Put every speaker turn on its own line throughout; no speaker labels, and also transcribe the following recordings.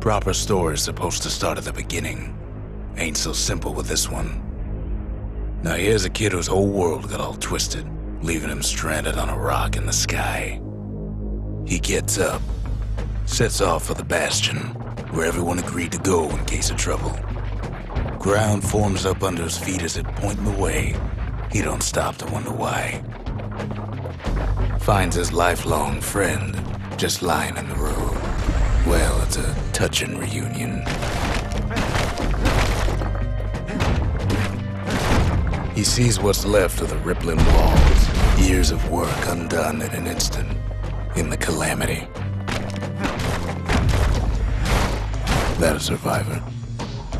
proper story's supposed to start at the beginning. Ain't so simple with this one. Now here's a kid whose whole world got all twisted, leaving him stranded on a rock in the sky. He gets up, sets off for the Bastion, where everyone agreed to go in case of trouble. Ground forms up under his feet as it pointing the way. He don't stop to wonder why. Finds his lifelong friend just lying in the road. Well, it's a touching reunion. He sees what's left of the rippling walls, years of work undone in an instant, in the calamity. That a survivor?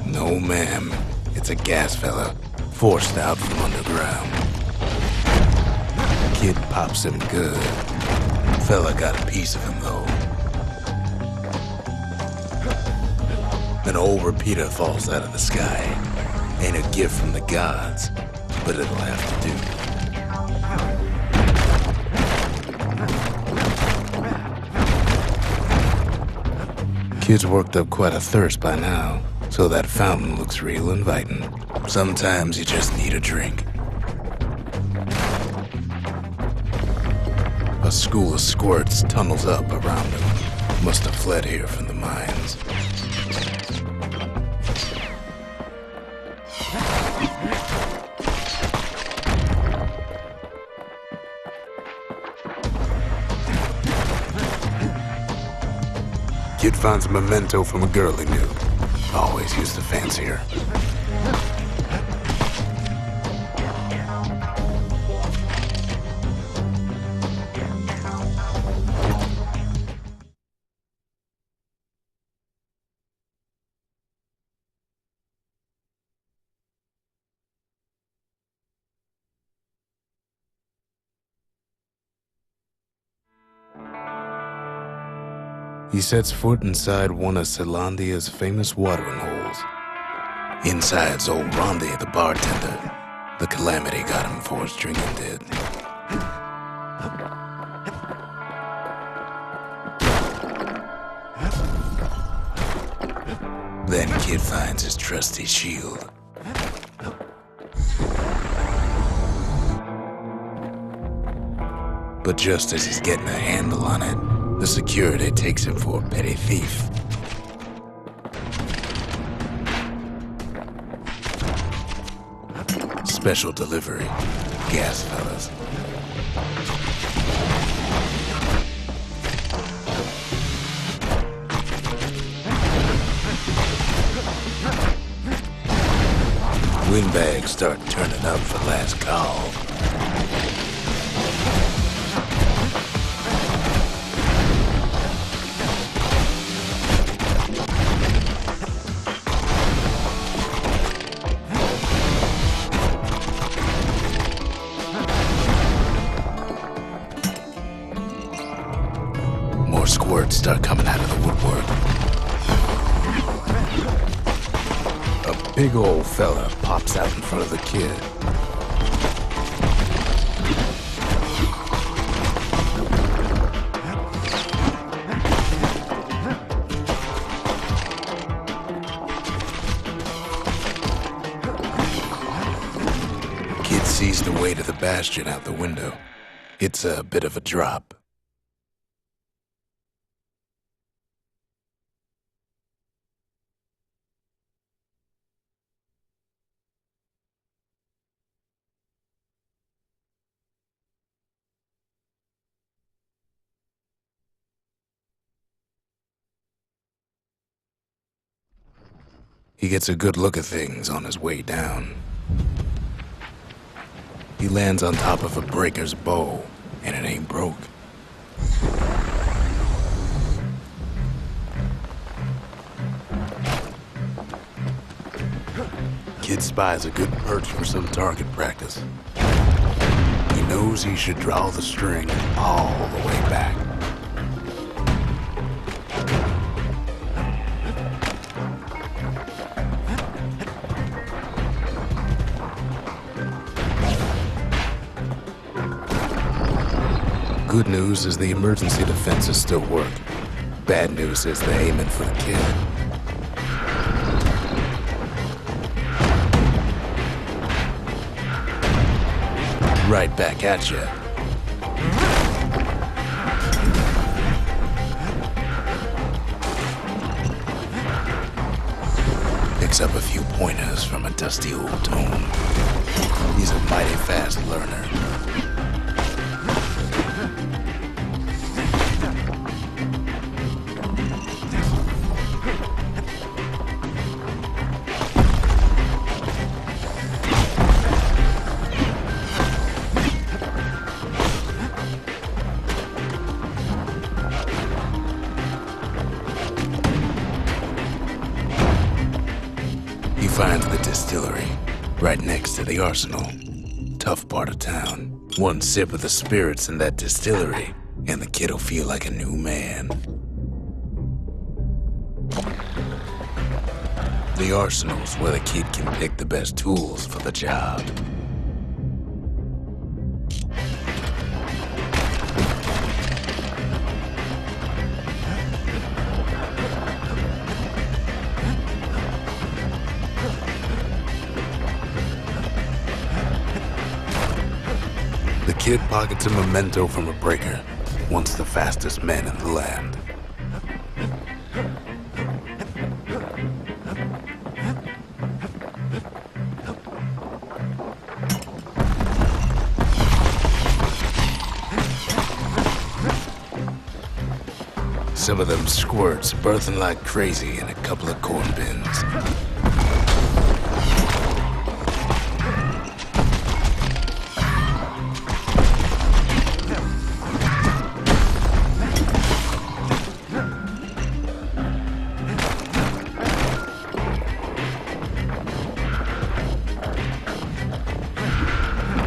No, ma'am. It's a gas fella, forced out from underground. Kid pops him good. Fella got a piece of him, though. An old repeater falls out of the sky. Ain't a gift from the gods, but it'll have to do. Kid's worked up quite a thirst by now, so that fountain looks real inviting. Sometimes you just need a drink. A school of squirts tunnels up around him. Must have fled here from the mines. Kid finds a memento from a girl he knew. Always used to fancy her. He sets foot inside one of Zealandia's famous watering holes. Inside's old Rondi, the bartender. The calamity got him before his drinking did. Then Kid finds his trusty shield. But just as he's getting a handle on it, the security takes him for a petty thief. Special delivery. Gas fellas. Windbags start turning up for last call. Squirts start coming out of the woodwork. A big old fella pops out in front of the kid. Kid sees the way to the Bastion out the window. It's a bit of a drop. He gets a good look at things on his way down. He lands on top of a breaker's bow, and it ain't broke. Kid spies a good perch for some target practice. He knows he should draw the string all the way back. Good news is the emergency defenses still work. Bad news is they're aiming for the kid. right back at you. Picks up a few pointers from a dusty old tome. He's a mighty fast learner. He finds the distillery, right next to the arsenal. Tough part of town. One sip of the spirits in that distillery, and the kid'll feel like a new man. The arsenal's where the kid can pick the best tools for the job. The kid pockets a memento from a breaker, once the fastest man in the land. Some of them squirts birthing like crazy in a couple of corn bins.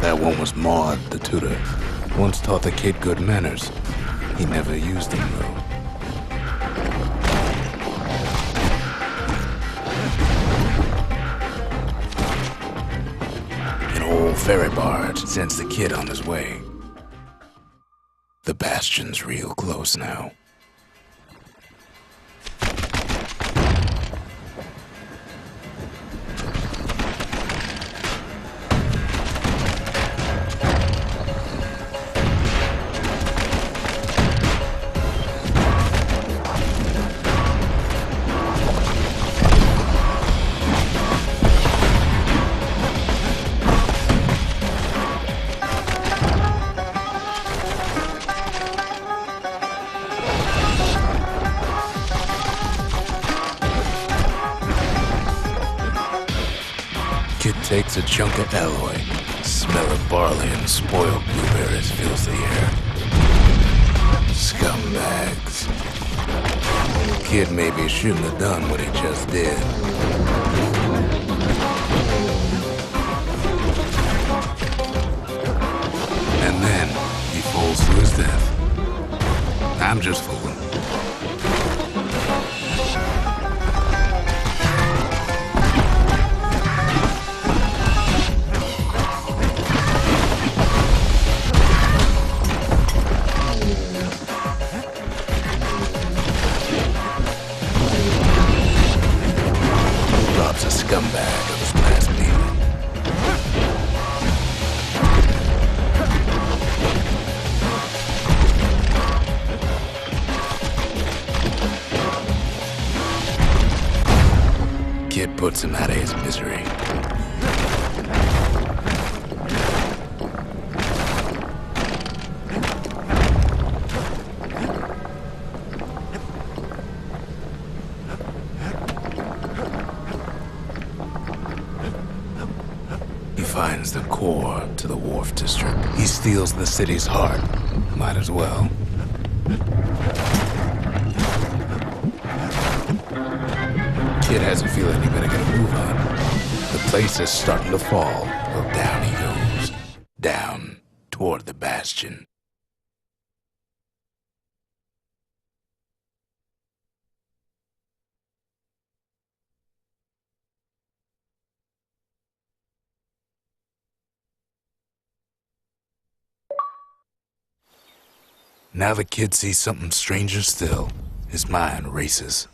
That one was Maud, the tutor. Once taught the kid good manners. He never used them, though. An old ferry barge sends the kid on his way. The Bastion's real close now. Kid takes a chunk of alloy. Smell of barley and spoiled blueberries fills the air. Scumbags. Kid maybe shouldn't have done what he just did. And then he falls to his death. I'm just fooling. Rob's a scumbag of his last meal. Kid puts him out of his misery. He finds the core to the wharf district. He steals the city's heart. Might as well. Kid has a feeling he better get a move on. The place is starting to fall. Well, down he goes. Down toward the Bastion. Now the kid sees something stranger still. His mind races.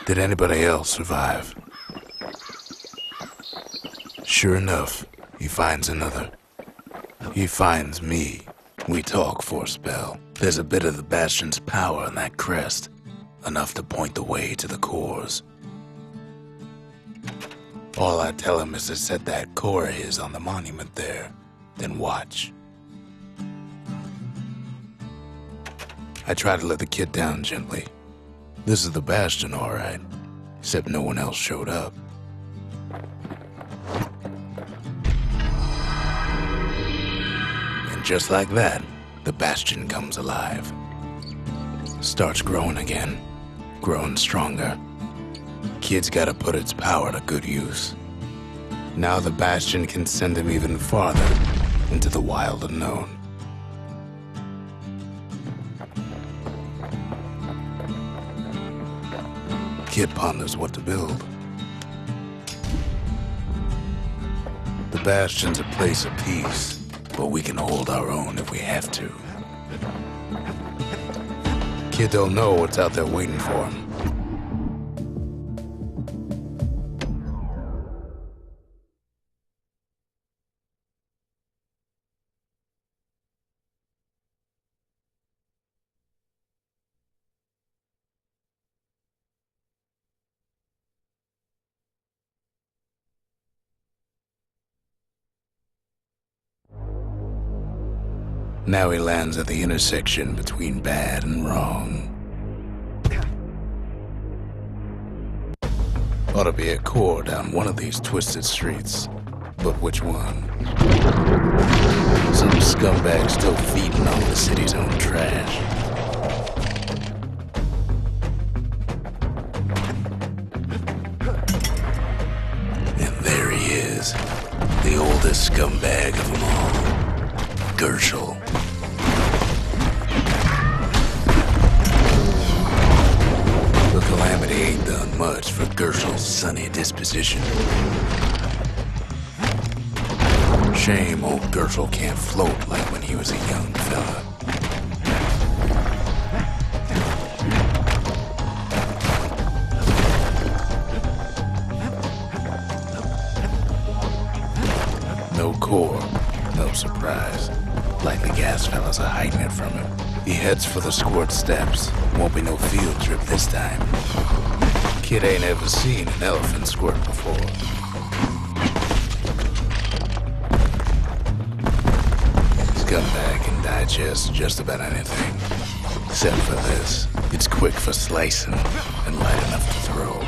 Did anybody else survive? Sure enough, he finds another. He finds me. We talk for a spell. There's a bit of the Bastion's power in that crest, enough to point the way to the cores. All I tell him is to set that core of his on the monument there, then watch. I try to let the kid down gently. This is the Bastion, all right, except no one else showed up. And just like that, the Bastion comes alive. Starts growing again, growing stronger. Kid's gotta put its power to good use. Now the Bastion can send him even farther into the wild unknown. Kid ponders what to build. The Bastion's a place of peace, but we can hold our own if we have to. Kid don't know what's out there waiting for him. Now he lands at the intersection between bad and wrong. Ought to be a core down one of these twisted streets. But which one? Some scumbag still feeding on the city's own trash. And there he is, the oldest scumbag of them all, Gershel. The calamity ain't done much for Gershel's sunny disposition. Shame old Gershel can't float like when he was a young fella. No core, no surprise. Likely gas fellas are hiding it from him. He heads for the squirt steps. Won't be no field trip this time. Kid ain't ever seen an elephant squirt before. Scumbag can digest just about anything. Except for this. It's quick for slicing and light enough to throw.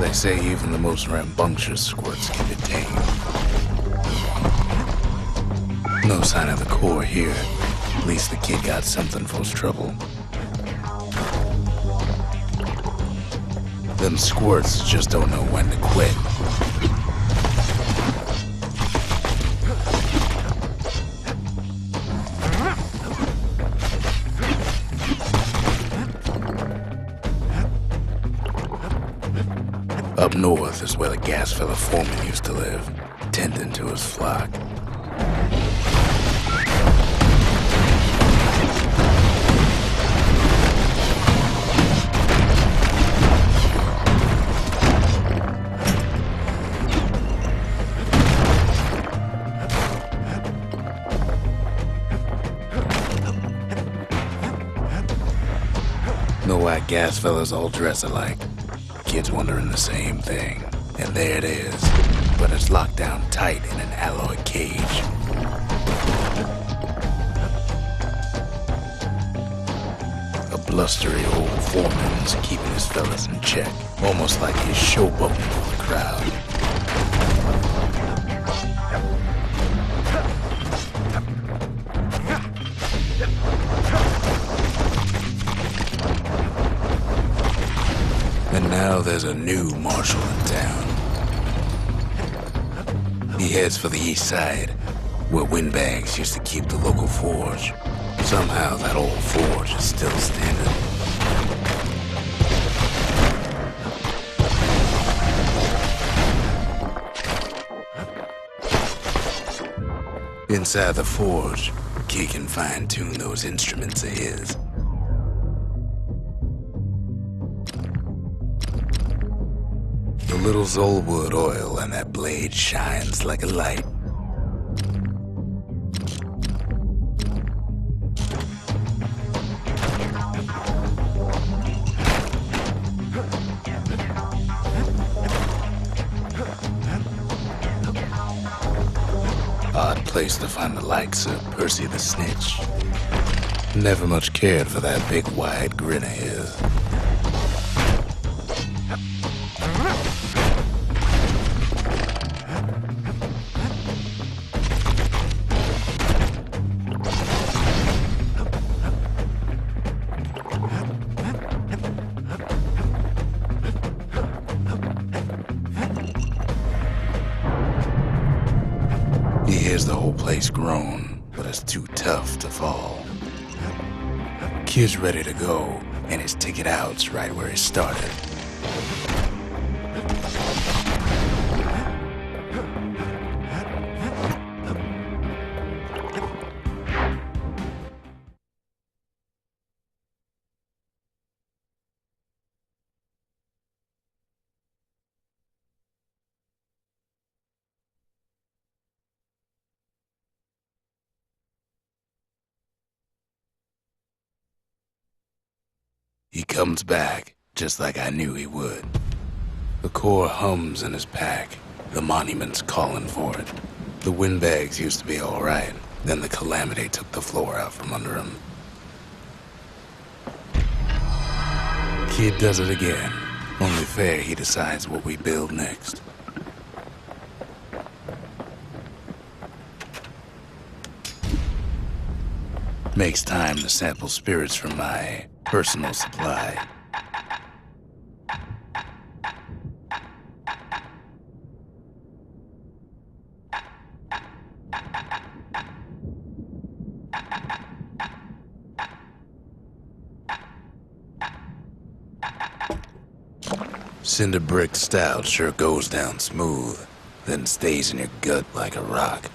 They say even the most rambunctious squirts can be tamed. No sign of the core here. At least the kid got something for his trouble. Them squirts just don't know when to quit. Up north is where the gas fella foreman used to live, tending to his flock. Know why gas fellas all dress alike? Kids wondering the same thing. And there it is. But it's locked down tight in an alloy cage. A blustery old foreman's keeping his fellas in check. Almost like he's showboating for the crowd. And now there's a new marshal in town. He heads for the east side, where windbags used to keep the local forge. Somehow that old forge is still standing. Inside the forge, Key can fine-tune those instruments of his. The little Zolwood oil on that blade shines like a light. Odd place to find the likes of Percy the Snitch. Never much cared for that big wide grin of his. He hears the whole place groan, but it's too tough to fall. Kid's ready to go, and his ticket out's right where he started. He comes back, just like I knew he would. The core hums in his pack. The monument's calling for it. The windbags used to be all right. Then the calamity took the floor out from under him. Kid does it again. Only fair he decides what we build next. Makes time to sample spirits from my personal supply. Cinder brick stout sure goes down smooth, then stays in your gut like a rock.